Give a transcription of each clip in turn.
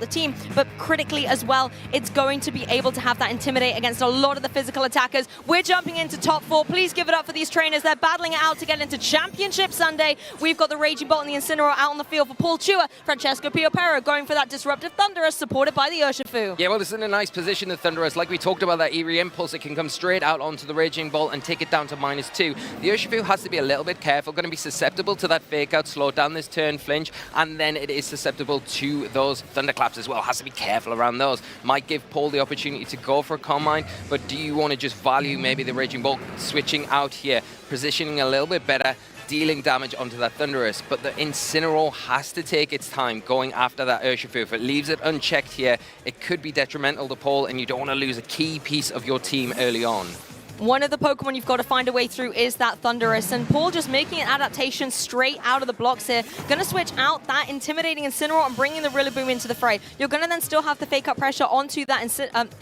the team, but critically as well, it's going to be able to have that intimidate against a lot of the physical attackers. We're jumping into top 4. Please give it up for these trainers. They're battling it out to get into Championship Sunday. We've got the Raging Bolt and the Incineroar out on the field for Paul, Chua, Francesco, Piopero going for that Disruptive Thunderous, supported by the Urshifu. Yeah, well, it's in a nice position, the Thunderous. Like we talked about, that Eerie Impulse, it can come straight out onto the Raging Bolt and take it down to -2. The Urshifu has to be a little bit careful, going to be susceptible to that fake out, slow down this turn, flinch, and then it is susceptible to those Thunderclaps as well. Has to be careful around those. Might give Paul the opportunity to go for a Calm Mind, but do you want to just value maybe the Raging Bolt switching out here, positioning a little bit better, dealing damage onto that Thunderous, but the Incineroar has to take its time going after that Urshifu. If it leaves it unchecked here, it could be detrimental to Paul, and you don't want to lose a key piece of your team early on. One of the Pokemon you've got to find a way through is that Thunderous, and Paul just making an adaptation straight out of the blocks here. Going to switch out that intimidating Incineroar and bringing the Rillaboom into the fray. You're going to then still have the fake up pressure onto that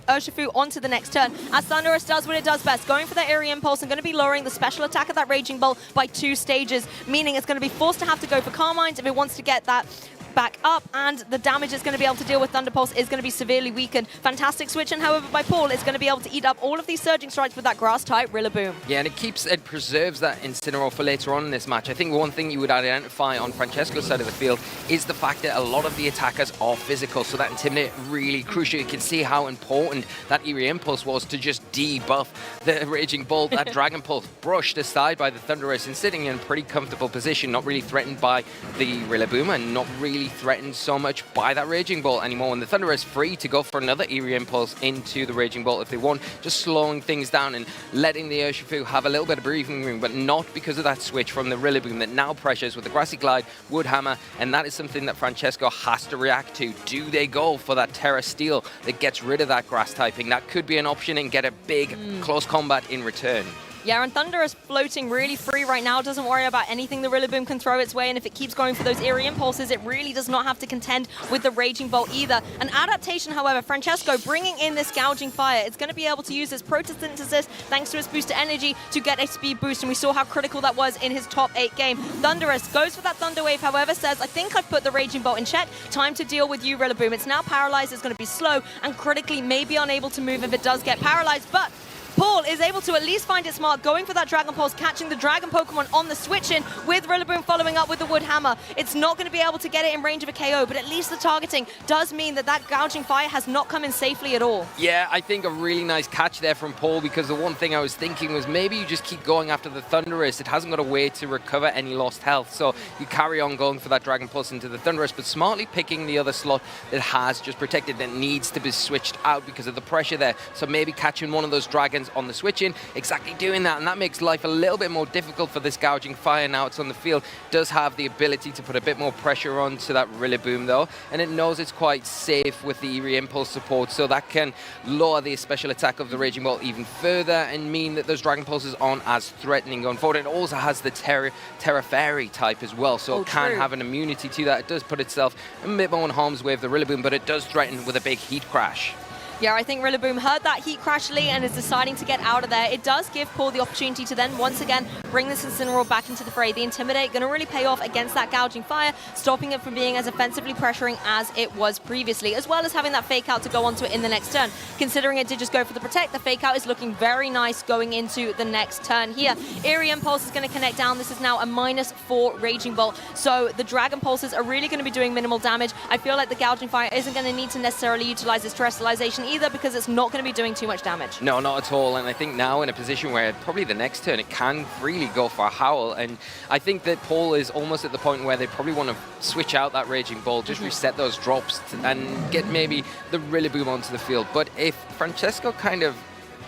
Urshifu onto the next turn, as Thunderous does what it does best, going for that Eerie Impulse and going to be lowering the special attack of that Raging Bolt by 2 stages, meaning it's going to be forced to have to go for Calm Mind if it wants to get that back up, and the damage it's going to be able to deal with Thunder Pulse is going to be severely weakened. Fantastic switch, and however by Paul, it's going to be able to eat up all of these Surging Strikes with that Grass-type Rillaboom. Yeah, and it preserves that Incineroar for later on in this match. I think one thing you would identify on Francesco's side of the field is the fact that a lot of the attackers are physical, so that Intimidate really crucial. You can see how important that Eerie Impulse was to just debuff the Raging Bolt. That Dragon Pulse brushed aside by the Thunderous and sitting in a pretty comfortable position, not really threatened by the Rillaboom and not really threatened so much by that Raging Bolt anymore. And the Thunder is free to go for another Eerie Impulse into the Raging Bolt if they want, just slowing things down and letting the Urshifu have a little bit of breathing room, but not because of that switch from the Rillaboom that now pressures with the Grassy Glide, Wood Hammer, and that is something that Francesco has to react to. Do they go for that Terra Steel that gets rid of that Grass typing? That could be an option and get a big close combat in return. Yeah, and Thunder is floating really free right now. Doesn't worry about anything the Rillaboom can throw its way, and if it keeps going for those Eerie Impulses, it really does not have to contend with the Raging Bolt either. An adaptation, however, Francesco bringing in this Gouging Fire. It's going to be able to use this Photosynthesis, thanks to its booster energy, to get a speed boost, and we saw how critical that was in his top 8 game. Thunderous goes for that Thunder Wave, however, says, I think I've put the Raging Bolt in check. Time to deal with you, Rillaboom. It's now paralyzed, it's going to be slow, and critically maybe unable to move if it does get paralyzed, but Paul is able to at least find it smart, going for that Dragon Pulse, catching the Dragon Pokemon on the switch-in, with Rillaboom following up with the Wood Hammer. It's not going to be able to get it in range of a KO, but at least the targeting does mean that that Gouging Fire has not come in safely at all. Yeah, I think a really nice catch there from Paul, because the one thing I was thinking was maybe you just keep going after the Thunderous. It hasn't got a way to recover any lost health, so you carry on going for that Dragon Pulse into the Thunderous, but smartly picking the other slot that has just protected, that needs to be switched out because of the pressure there. So maybe catching one of those dragons on the switch-in, exactly doing that, and that makes life a little bit more difficult for this Gouging Fire now it's on the field. Does have the ability to put a bit more pressure onto that Rillaboom though, and it knows it's quite safe with the Eerie Impulse support, so that can lower the special attack of the Raging Bolt even further and mean that those Dragon Pulses aren't as threatening going forward. It also has the Terra Fairy type as well, so it can have an immunity to that. It does put itself a bit more in harm's way of the Rillaboom, but it does threaten with a big Heat Crash. Yeah, I think Rillaboom heard that Heat Crash, Lee, and is deciding to get out of there. It does give Paul the opportunity to then, once again, bring this Incineroar back into the fray. The Intimidate going to really pay off against that Gouging Fire, stopping it from being as offensively pressuring as it was previously, as well as having that Fake Out to go onto it in the next turn. Considering it did just go for the Protect, the Fake Out is looking very nice going into the next turn here. Eerie Impulse is going to connect down. This is now a -4 Raging Bolt, so the Dragon Pulses are really going to be doing minimal damage. I feel like the Gouging Fire isn't going to need to necessarily utilize its Terrestrialization either, because it's not going to be doing too much damage. No, not at all. And I think now in a position where probably the next turn it can freely go for a Howl. And I think that Paul is almost at the point where they probably want to switch out that Raging Bolt, just reset those drops and get maybe the Rillaboom onto the field. But if Francesco kind of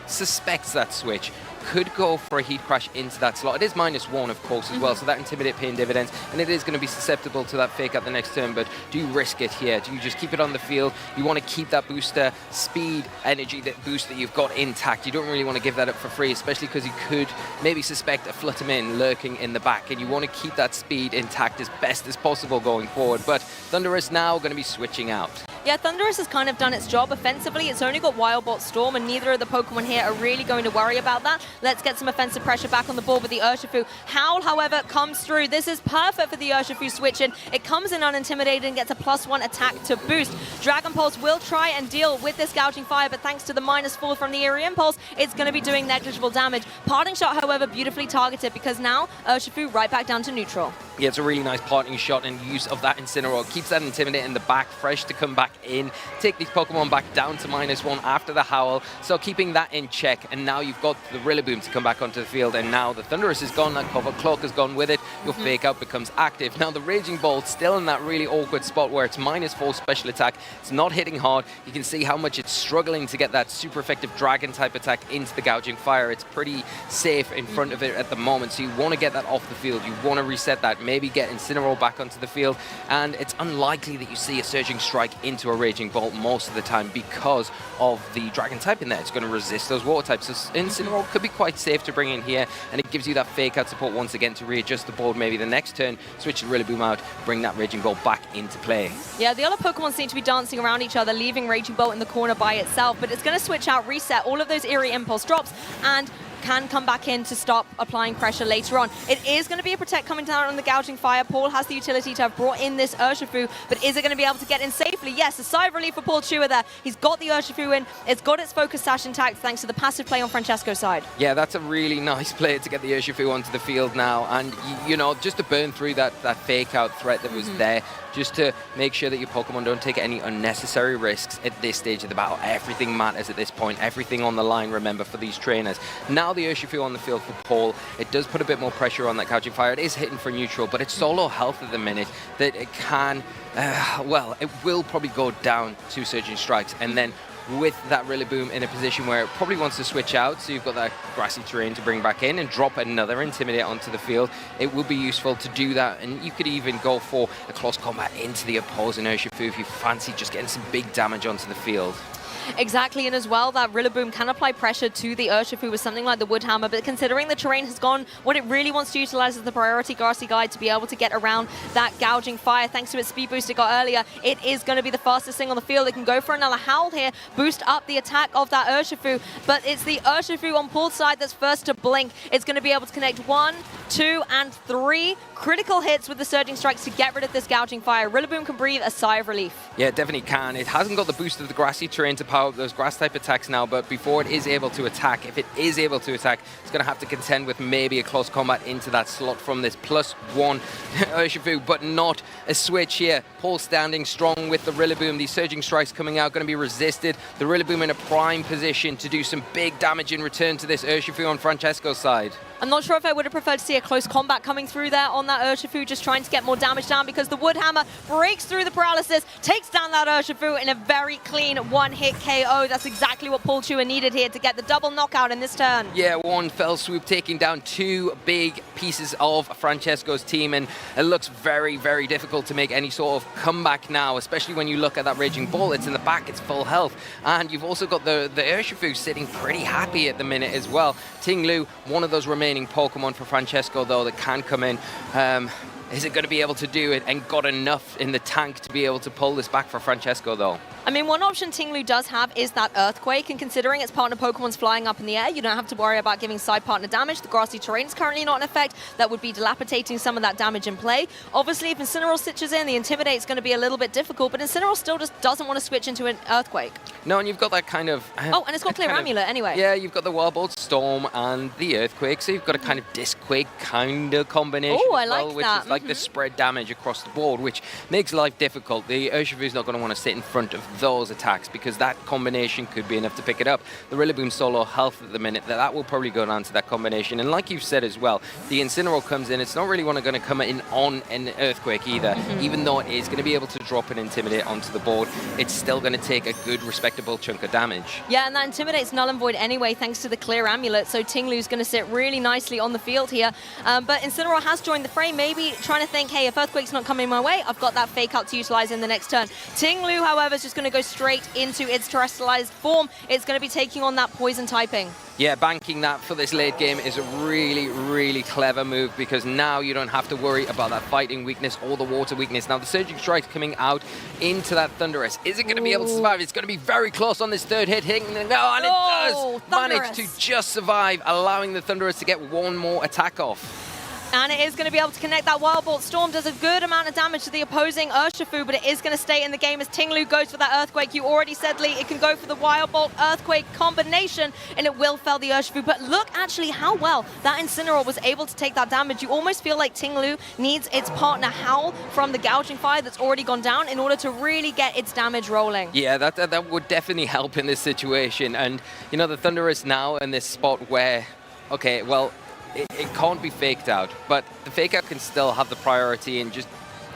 suspects that switch, could go for a Heat Crash into that slot. It is -1, of course, as well, so that Intimidate paying dividends, and it is going to be susceptible to that Fake Out the next turn, but do you risk it here? Do you just keep it on the field? You want to keep that booster speed, energy, that boost that you've got intact. You don't really want to give that up for free, especially because you could maybe suspect a Fluttermane lurking in the back, and you want to keep that speed intact as best as possible going forward. But Thunderous now going to be switching out. Yeah, Thundurus has kind of done its job offensively. It's only got Wild Bolt Storm, and neither of the Pokemon here are really going to worry about that. Let's get some offensive pressure back on the board with the Urshifu. Howl, however, comes through. This is perfect for the Urshifu switch in. It comes in unintimidated and gets a +1 attack to boost. Dragon Pulse will try and deal with this Gouging Fire, but thanks to the -4 from the Eerie Impulse, it's going to be doing negligible damage. Parting Shot, however, beautifully targeted because now Urshifu right back down to neutral. Yeah, it's a really nice parting shot and use of that Incineroar. Keeps that Intimidate in the back, fresh to come back in. Take these Pokemon back down to -1 after the Howl. So keeping that in check. And now you've got the Rillaboom to come back onto the field. And now the Thundurus is gone, that Cover Cloak has gone with it. Your Fake Out becomes active. Now the Raging Bolt still in that really awkward spot where it's -4 special attack. It's not hitting hard. You can see how much it's struggling to get that super effective Dragon type attack into the Gouging Fire. It's pretty safe in front of it at the moment. So you want to get that off the field. You want to reset that. Maybe get Incineroar back onto the field, and it's unlikely that you see a Surging Strike into a Raging Bolt most of the time because of the Dragon type in there. It's going to resist those water types, so Incineroar could be quite safe to bring in here, and it gives you that Fake Out support once again to readjust the board. Maybe the next turn, switch the Rillaboom out, bring that Raging Bolt back into play. Yeah, the other Pokemon seem to be dancing around each other, leaving Raging Bolt in the corner by itself, but it's going to switch out, reset all of those Eerie Impulse drops, and can come back in to stop applying pressure later on. It is going to be a Protect coming down on the Gouging Fire. Paul has the utility to have brought in this Urshifu, but is it going to be able to get in safely? Yes, a sigh of relief for Paul Chua there. He's got the Urshifu in. It's got its Focus Sash intact thanks to the passive play on Francesco's side. Yeah, that's a really nice play to get the Urshifu onto the field now, and you know, just to burn through that Fake Out threat that was there, just to make sure that your Pokemon don't take any unnecessary risks at this stage of the battle. Everything matters at this point, everything on the line, remember, for these trainers. Now the Urshifu on the field for Paul, it does put a bit more pressure on that Gouging Fire. It is hitting for neutral, but it's so low health at the minute that it can, well, it will probably go down to Surging Strikes, and then with that Rillaboom in a position where it probably wants to switch out, so you've got that grassy terrain to bring back in and drop another Intimidate onto the field. It would be useful to do that, and you could even go for a close combat into the opposing Urshifu if you fancy just getting some big damage onto the field. Exactly, and as well, that Rillaboom can apply pressure to the Urshifu with something like the Wood Hammer, but considering the terrain has gone, what it really wants to utilize is the priority Grassy Glide to be able to get around that Gouging Fire. Thanks to its speed boost it got earlier, it is going to be the fastest thing on the field. It can go for another Howl here, boost up the attack of that Urshifu, but it's the Urshifu on Paul's side that's first to blink. It's going to be able to connect 1, 2, and 3 critical hits with the Surging Strikes to get rid of this Gouging Fire. Rillaboom can breathe a sigh of relief. Yeah, it definitely can. It hasn't got the boost of the grassy terrain to power up those grass type attacks now, but before it is able to attack, if it is able to attack, it's going to have to contend with maybe a close combat into that slot from this +1 Urshifu, but not a switch here. Paul standing strong with the Rillaboom. These Surging Strikes coming out, going to be resisted. The Rillaboom in a prime position to do some big damage in return to this Urshifu on Francesco's side. I'm not sure if I would have preferred to see a close combat coming through there on that Urshifu, just trying to get more damage down, because the Wood Hammer breaks through the paralysis, takes down that Urshifu in a very clean one-hit KO. That's exactly what Paul Chua needed here to get the double knockout in this turn. Yeah, one fell swoop taking down 2 big pieces of Francesco's team, and it looks very, very difficult to make any sort of comeback now, especially when you look at that Raging Ball. It's in the back, it's full health, and you've also got the Urshifu sitting pretty happy at the minute as well. Ting Lu, one of those remaining Pokemon for Francesco though that can come in. Is it going to be able to do it and got enough in the tank to be able to pull this back for Francesco though? I mean, one option Ting Lu does have is that Earthquake, and considering its partner Pokemon's flying up in the air, you don't have to worry about giving side partner damage. The grassy terrain is currently not in effect. That would be dilapidating some of that damage in play. Obviously, if Incineroar stitches in, the Intimidate is going to be a little bit difficult, but Incineroar still just doesn't want to switch into an Earthquake. No, and you've got that kind of... oh, and it's got Clear Amulet anyway. Yeah, you've got the Wild Bolt Storm and the Earthquake, so you've got a kind of Disc Quake kind of combination. Oh, I like which that. Is like the spread damage across the board, which makes life difficult. The Urshifu is not going to want to sit in front of those attacks, because that combination could be enough to pick it up. The Rillaboom solo health at the minute, that will probably go down to that combination. And like you've said as well, the Incineroar comes in, it's not really going to come in on an Earthquake either. Even though it is going to be able to drop an Intimidate onto the board, it's still going to take a good, respectable chunk of damage. Yeah, and that Intimidate's null and void anyway, thanks to the Clear Amulet, so Ting Lu's going to sit really nicely on the field here. But Incineroar has joined the fray, maybe trying to think, hey, if Earthquake's not coming my way, I've got that fake out to utilize in the next turn. Ting Lu, however, is just going to go straight into its terrestrialized form. It's going to be taking on that poison typing. Yeah, banking that for this late game is a really, really clever move, because now you don't have to worry about that fighting weakness or the water weakness. Now, the Surging Strike's coming out into that Thunderous. Is it going to be able to survive? It's going to be very close on this third hit. No, and it does manage to just survive, allowing the Thunderous to get one more attack off. And it is going to be able to connect that Wild Bolt. Storm does a good amount of damage to the opposing Urshifu, but it is going to stay in the game as Ting Lu goes for that Earthquake. You already said, Lee, it can go for the Wild Bolt Earthquake combination, and it will fell the Urshifu. But look actually how well that Incineroar was able to take that damage. You almost feel like Ting Lu needs its partner Howl from the Gouging Fire that's already gone down in order to really get its damage rolling. Yeah, that would definitely help in this situation. And, you know, the Thunderous now in this spot where, okay, well, it can't be faked out, but the fake out can still have the priority and just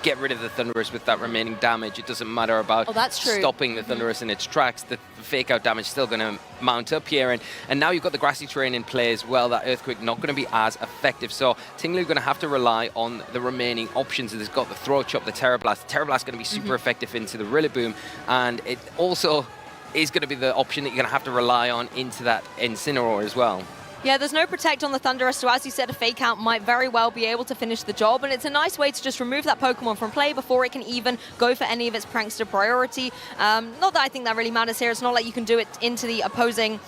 get rid of the Thunderous with that remaining damage. It doesn't matter about stopping the Thunderous in its tracks. The fake out damage is still going to mount up here. And now you've got the grassy terrain in play as well. That Earthquake not going to be as effective. So Ting Lu going to have to rely on the remaining options. It's got the Throat Chop, the Terra Blast. The Terra Blast is going to be super effective into the Rillaboom. And it also is going to be the option that you're going to have to rely on into that Incineroar as well. Yeah, there's no Protect on the Thunderous, so as you said, a fake out might very well be able to finish the job, and it's a nice way to just remove that Pokemon from play before it can even go for any of its Prankster priority. Not that I think that really matters here. It's not like you can do it into the opposing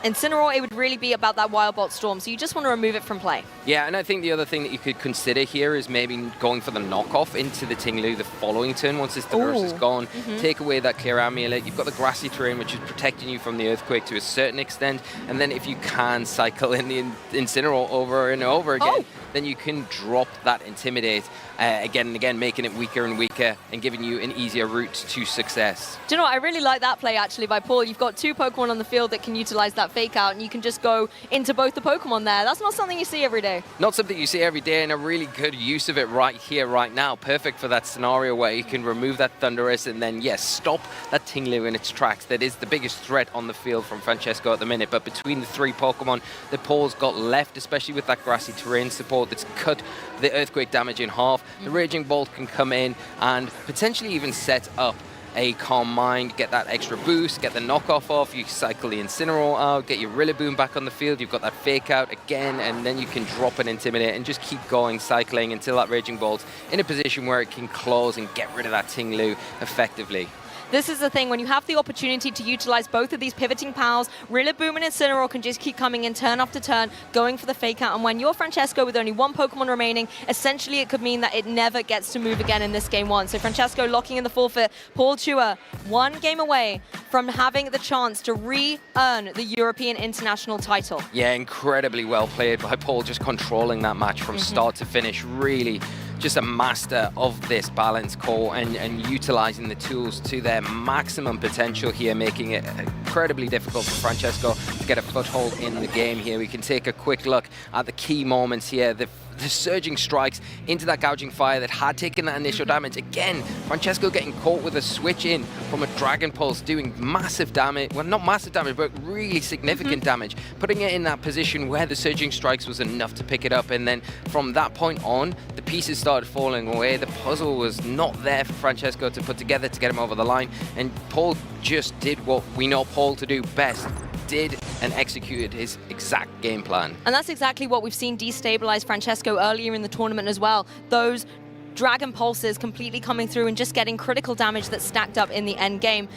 Incineroar. It would really be about that Wild Bolt Storm, so you just want to remove it from play. Yeah, and I think the other thing that you could consider here is maybe going for the knockoff into the Ting Lu the following turn once this Thunderous is gone. Take away that Clear Amulet. You've got the grassy terrain, which is protecting you from the Earthquake to a certain extent, and then if you can cycle in the Incineroar over and over again, then you can drop that Intimidate again and again, making it weaker and weaker and giving you an easier route to success. Do you know what? I really like that play actually by Paul. You've got two Pokemon on the field that can utilize that fake out, and you can just go into both the Pokemon there. That's not something you see every day. Not something you see every day, and a really good use of it right here, right now. Perfect for that scenario where you can remove that Thunderous and then, yes, stop that Ting Lu in its tracks. That is the biggest threat on the field from Francesco at the minute. But between the three Pokemon that Paul's got left, especially with that grassy terrain support that's cut the Earthquake damage in half, the Raging Bolt can come in and potentially even set up a Calm Mind, get that extra boost, get the knockoff off, you cycle the Incineroar out, get your Rillaboom back on the field, you've got that fake out again, and then you can drop an Intimidate and just keep going, cycling until that Raging Bolt's in a position where it can close and get rid of that Ting Lu effectively. This is the thing, when you have the opportunity to utilize both of these pivoting powers, Rillaboom and Incineroar can just keep coming in turn after turn, going for the fake out, and when you're Francesco with only one Pokemon remaining, essentially it could mean that it never gets to move again in this game one. So Francesco locking in the forfeit. Paul Chua, one game away from having the chance to re-earn the European International title. Yeah, incredibly well played by Paul, just controlling that match from start to finish. Really just a master of this balance core and utilizing the tools to their maximum potential here, making it incredibly difficult for Francesco to get a foothold in the game here. We can take a quick look at the key moments here. The surging strikes into that Gouging Fire that had taken that initial damage. Again, Francesco getting caught with a switch in from a Dragon Pulse, doing massive damage. Well, not massive damage, but really significant damage. Putting it in that position where the surging strikes was enough to pick it up. And then from that point on, the pieces started falling away. The puzzle was not there for Francesco to put together to get him over the line. And Paul just did what we know Paul to do best. Did and executed his exact game plan. And that's exactly what we've seen destabilize Francesco earlier in the tournament as well. Those Dragon Pulses completely coming through and just getting critical damage that stacked up in the end game.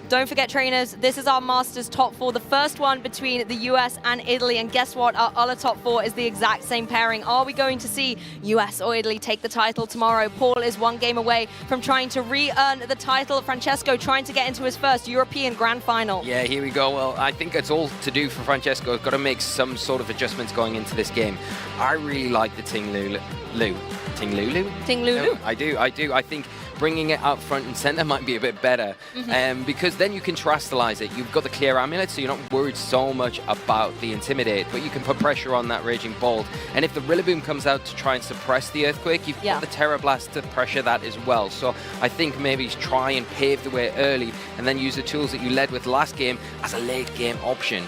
Don't forget, trainers, this is our Masters top four, the first one between the US and Italy. And guess what? Our other top four is the exact same pairing. Are we going to see US or Italy take the title tomorrow? Paul is one game away from trying to re-earn the title. Francesco trying to get into his first European Grand Final. Yeah, here we go. Well, I think it's all to do for Francesco. Got to make some sort of adjustments going into this game. I really like the Ting Lu. Ting Lulu? Ting Lulu. No, I do. I think bringing it out front and center might be a bit better because then you can terrestrialize it. You've got the Clear Amulet, so you're not worried so much about the Intimidate, but you can put pressure on that Raging Bolt. And if the Rillaboom comes out to try and suppress the Earthquake, you've got the Terra Blast to pressure that as well. So I think maybe try and pave the way early and then use the tools that you led with last game as a late game option.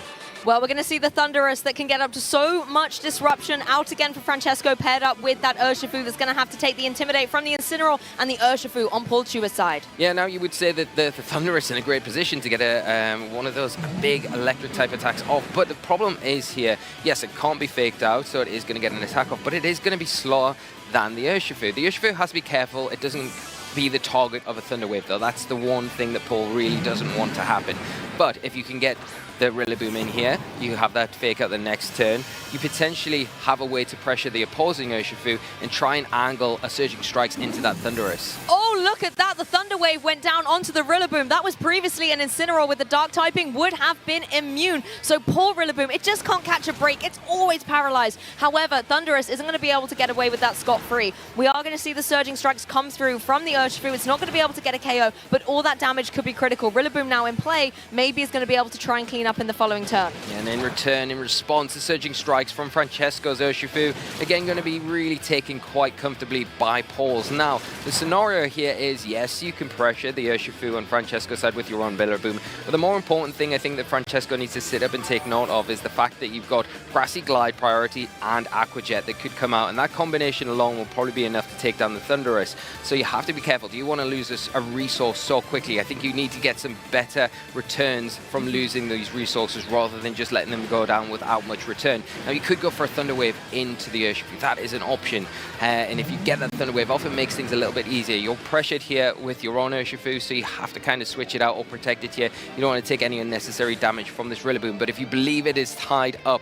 Well, we're going to see the Thunderous that can get up to so much disruption out again for Francesco, paired up with that Urshifu that's going to have to take the Intimidate from the Incineroar and the Urshifu on Paul Chua's side. Yeah, now you would say that the Thunderous in a great position to get one of those big electric type attacks off. But the problem is here, yes, it can't be faked out, so it is going to get an attack off, but it is going to be slower than the Urshifu. The Urshifu has to be careful. It doesn't be the target of a Thunder Wave, though. That's the one thing that Paul really doesn't want to happen. But if you can get the Rillaboom in here, you have that fake out the next turn, you potentially have a way to pressure the opposing Urshifu and try and angle a Surging Strikes into that Thunderous. Oh, look at that. The Thunder Wave went down onto the Rillaboom. That was previously an Incineroar with the Dark typing, would have been immune. So poor Rillaboom, it just can't catch a break. It's always paralyzed. However, Thunderous isn't going to be able to get away with that scot-free. We are going to see the Surging Strikes come through from the Urshifu. It's not going to be able to get a KO, but all that damage could be critical. Rillaboom now in play, maybe is going to be able to try and clean up in the following turn. Yeah, and in return, in response to Surging Strikes from Francesco's Urshifu, again going to be really taken quite comfortably by Paul's. Now, the scenario here is, yes, you can pressure the Urshifu on Francesco's side with your own Rillaboom, but the more important thing I think that Francesco needs to sit up and take note of is the fact that you've got Grassy Glide priority and Aqua Jet that could come out, and that combination alone will probably be enough to take down the Thunderous. So you have to be careful. Do you want to lose a resource so quickly? I think you need to get some better returns from losing these resources rather than just letting them go down without much return. Now, you could go for a Thunder Wave into the Urshifu. That is an option. And if you get that Thunder Wave off, it makes things a little bit easier. You're pressured here with your own Urshifu, so you have to kind of switch it out or protect it here. You don't want to take any unnecessary damage from this Rillaboom. But if you believe it is tied up,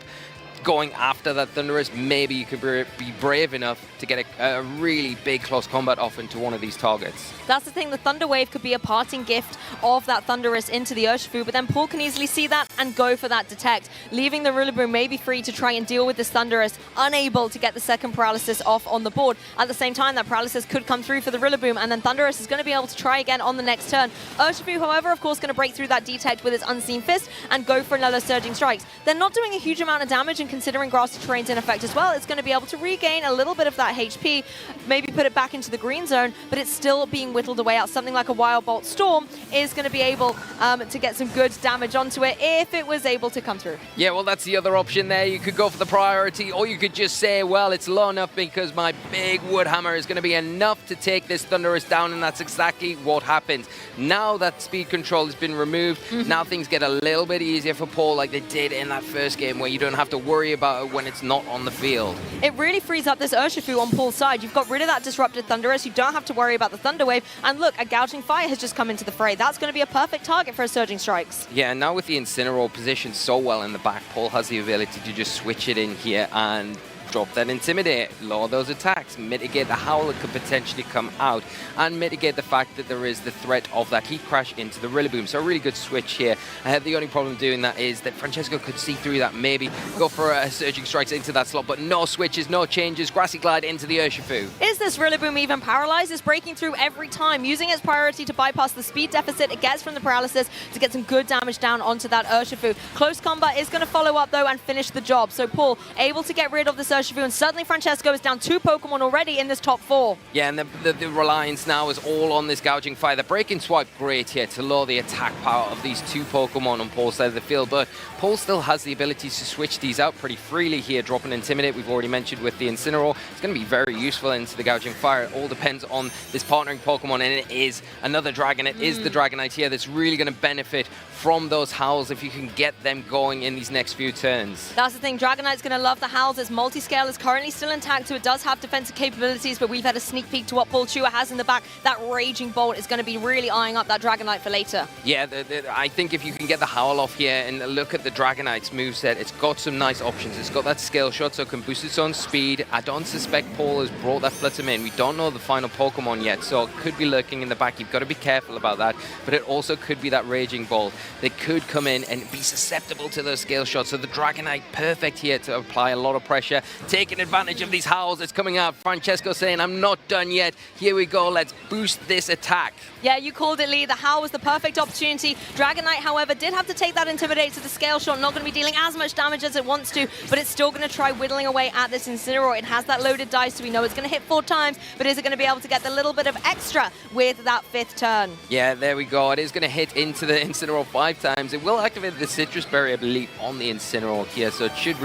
going after that Thunderous, maybe you could be brave enough to get a really big close combat off into one of these targets. That's the thing, the Thunder Wave could be a parting gift of that Thunderous into the Urshifu, but then Paul can easily see that and go for that Detect, leaving the Rillaboom maybe free to try and deal with this Thunderous, unable to get the second Paralysis off on the board. At the same time, that Paralysis could come through for the Rillaboom, and then Thunderous is going to be able to try again on the next turn. Urshifu, however, of course, going to break through that Detect with its Unseen Fist and go for another Surging Strikes. They're not doing a huge amount of damage, and considering Grassy Terrain's in effect as well, it's going to be able to regain a little bit of that HP, maybe put it back into the green zone, but it's still being whittled away out. Something like a Wild Bolt Storm is going to be able to get some good damage onto it if it was able to come through. Yeah, well, that's the other option there. You could go for the priority, or you could just say, well, it's low enough because my big Wood Hammer is going to be enough to take this Thunderous down, and that's exactly what happens. Now that speed control has been removed, now things get a little bit easier for Paul, like they did in that first game, where you don't have to worry about it when it's not on the field. It really frees up this Urshifu on Paul's side. You've got rid of that disrupted Thunderous. You don't have to worry about the Thunder Wave. And look, a Gouging Fire has just come into the fray. That's going to be a perfect target for a Surging Strikes. Yeah, and now with the Incineroar positioned so well in the back, Paul has the ability to just switch it in here and drop that Intimidate, lower those attacks, mitigate the Howl that could potentially come out, and mitigate the fact that there is the threat of that Heat Crash into the Rillaboom. So a really good switch here. The only problem doing that is that Francesco could see through that, maybe go for a Surging Strikes into that slot, but no switches, no changes. Grassy Glide into the Urshifu. Is this Rillaboom even paralyzed? It's breaking through every time, using its priority to bypass the speed deficit it gets from the Paralysis to get some good damage down onto that Urshifu. Close combat is going to follow up, though, and finish the job. So Paul able to get rid of this Urshifu, and suddenly Francesco is down 2 Pokemon already in this top 4. Yeah, and the reliance now is all on this Gouging Fire. The Breaking Swipe, great here to lower the attack power of these 2 Pokemon on Paul's side of the field, but Paul still has the ability to switch these out pretty freely here. Dropping Intimidate, we've already mentioned with the Incineroar. It's going to be very useful into the Gouging Fire. It all depends on this partnering Pokemon, and it is another Dragon. It is the Dragonite here that's really going to benefit from those Howls if you can get them going in these next few turns. That's the thing, Dragonite's going to love the Howls. Its multi-scale is currently still intact, so it does have defensive capabilities, but we've had a sneak peek to what Paul Chua has in the back. That Raging Bolt is going to be really eyeing up that Dragonite for later. Yeah, I think if you can get the Howl off here and look at the Dragonite's moveset, it's got some nice options. It's got that Scale Shot, so it can boost its own speed. I don't suspect Paul has brought that Fluttermane in. We don't know the final Pokemon yet, so it could be lurking in the back. You've got to be careful about that, but it also could be that Raging Bolt that could come in and be susceptible to those Scale Shots. So the Dragonite, perfect here to apply a lot of pressure. taking advantage of these howls that's coming out. Francesco saying, I'm not done yet. Here we go. Let's boost this attack. Yeah, you called it, Lee. The howl was the perfect opportunity. Dragon Knight, however, did have to take that Intimidate to the scale shot. Not going to be dealing as much damage as it wants to, but it's still going to try whittling away at this Incineroar. It has that loaded dice, so we know it's going to hit 4 times, but is it going to be able to get the little bit of extra with that 5th turn? Yeah, there we go. It is going to hit into the Incineroar 5 times. It will activate the Citrus Berry, I believe, on the Incineroar here, so it should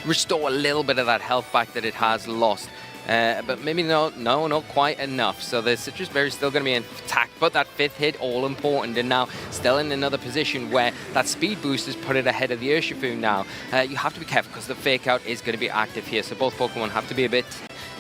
restore a little bit of that health back that it has lost. But maybe not quite enough. So the Citrus Berry is still going to be intact, but that 5th hit, all important. And now still in another position where that speed boost has put it ahead of the Urshifu now. You have to be careful because the Fake Out is going to be active here. So both Pokemon have to be a bit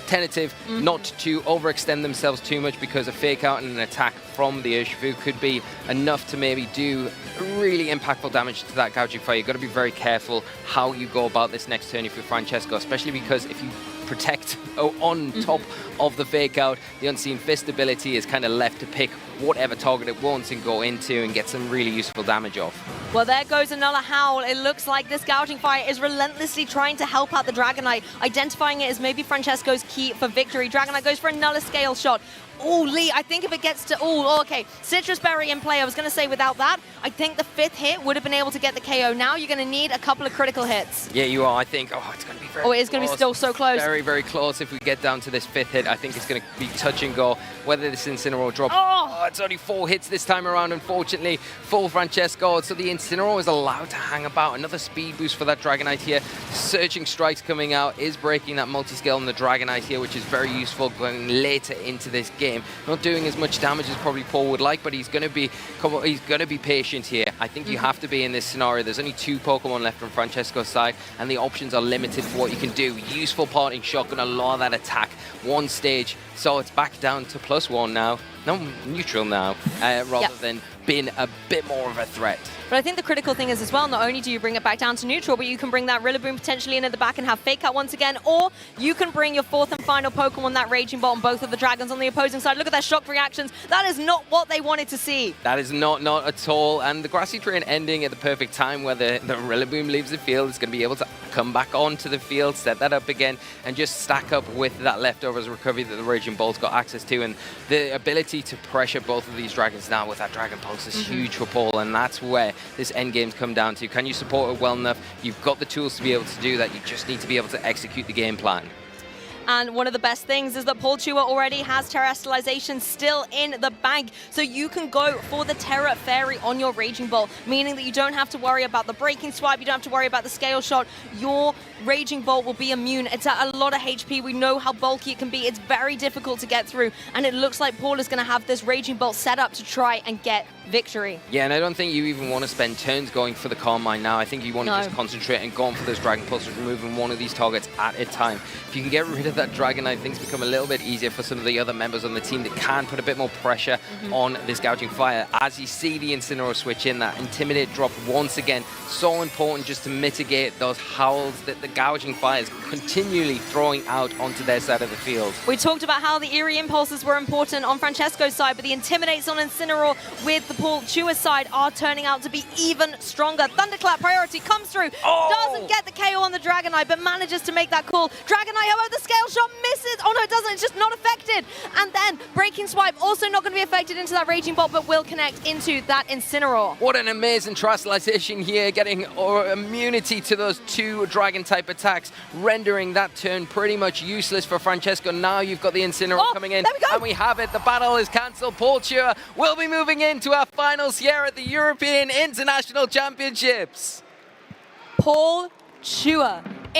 tentative, not to overextend themselves too much, because a Fake Out and an attack from the Urshifu could be enough to maybe do really impactful damage to that Gouging Fire. You've got to be very careful how you go about this next turn if you're Francesco, especially because if you protect on top of the Fake Out, the Unseen Fist ability is kind of left to pick whatever target it wants and go into and get some really useful damage off. Well, there goes another howl. It looks like this Gouging Fire is relentlessly trying to help out the Dragonite, identifying it as maybe Francesco's key for victory. Dragonite goes for another scale shot. Oh, Lee, I think if it gets to... Oh, okay. Citrus Berry in play. I was going to say without that, I think the 5th hit would have been able to get the KO. Now you're going to need a couple of critical hits. Yeah, you are. I think... Oh, it's going to be very close. It is going to be still so close. Very, very close. If we get down to this 5th hit, I think it's going to be touch and go. Whether this Incineroar drops... Oh, it's only 4 hits this time around, unfortunately, for Francesco. So the Incineroar is allowed to hang about. Another speed boost for that Dragonite here. Searching Strikes coming out is breaking that multi-scale on the Dragonite here, which is very useful going later into this game. Not doing as much damage as probably Paul would like, but he's going to be patient here. I think you have to be in this scenario. There's only 2 Pokemon left from Francesco's side, and the options are limited for what you can do. Useful Parting Shot, going to lower that attack 1 stage, so it's back down to +1 now. No, neutral now, rather than being a bit more of a threat. But I think the critical thing is as well, not only do you bring it back down to neutral, but you can bring that Rillaboom potentially in at the back and have Fake Out once again, or you can bring your 4th and final Pokemon, that Raging Bolt, on both of the Dragons on the opposing side. Look at their shocked reactions. That is not what they wanted to see. That is not at all. And the Grassy Terrain ending at the perfect time where the Rillaboom leaves the field. It's going to be able to come back onto the field, set that up again, and just stack up with that leftovers recovery that the Raging Bolt's got access to. And the ability to pressure both of these Dragons now with that Dragon Pulse is huge for Paul, and that's where this end game's come down to. Can you support it well enough? You've got the tools to be able to do that. You just need to be able to execute the game plan. And one of the best things is that Paul Chua already has Terrestrialization still in the bank. So you can go for the Terra Fairy on your Raging Bolt, meaning that you don't have to worry about the Breaking Swipe, you don't have to worry about the Scale Shot. Your Raging Bolt will be immune. It's at a lot of HP. We know how bulky it can be. It's very difficult to get through. And it looks like Paul is going to have this Raging Bolt set up to try and get victory. Yeah, and I don't think you even want to spend turns going for the Calm Mind now. I think you want to just concentrate and go on for those Dragon Pulses, removing one of these targets at a time. If you can get rid of that Dragonite, things become a little bit easier for some of the other members on the team that can put a bit more pressure on this Gouging Fire. As you see the Incineroar switch in, that Intimidate drop once again, so important just to mitigate those howls that the Gouging Fire is continually throwing out onto their side of the field. We talked about how the Eerie Impulses were important on Francesco's side, but the Intimidates on Incineroar with the Paul Chua side are turning out to be even stronger. Thunderclap priority comes through, doesn't get the KO on the Dragonite, but manages to make that call. Dragonite, however, the Scale Shot misses. Oh no, it doesn't, it's just not affected. And then Breaking Swipe, also not going to be affected into that Raging Bolt, but will connect into that Incineroar. What an amazing Terrestrialization here, getting immunity to those 2 Dragon-type attacks, rendering that turn pretty much useless for Francesco. Now you've got the Incineroar coming in, and we have it. The battle is cancelled. Paul Chua will be moving into our finals here at the European International Championships. Paul Chua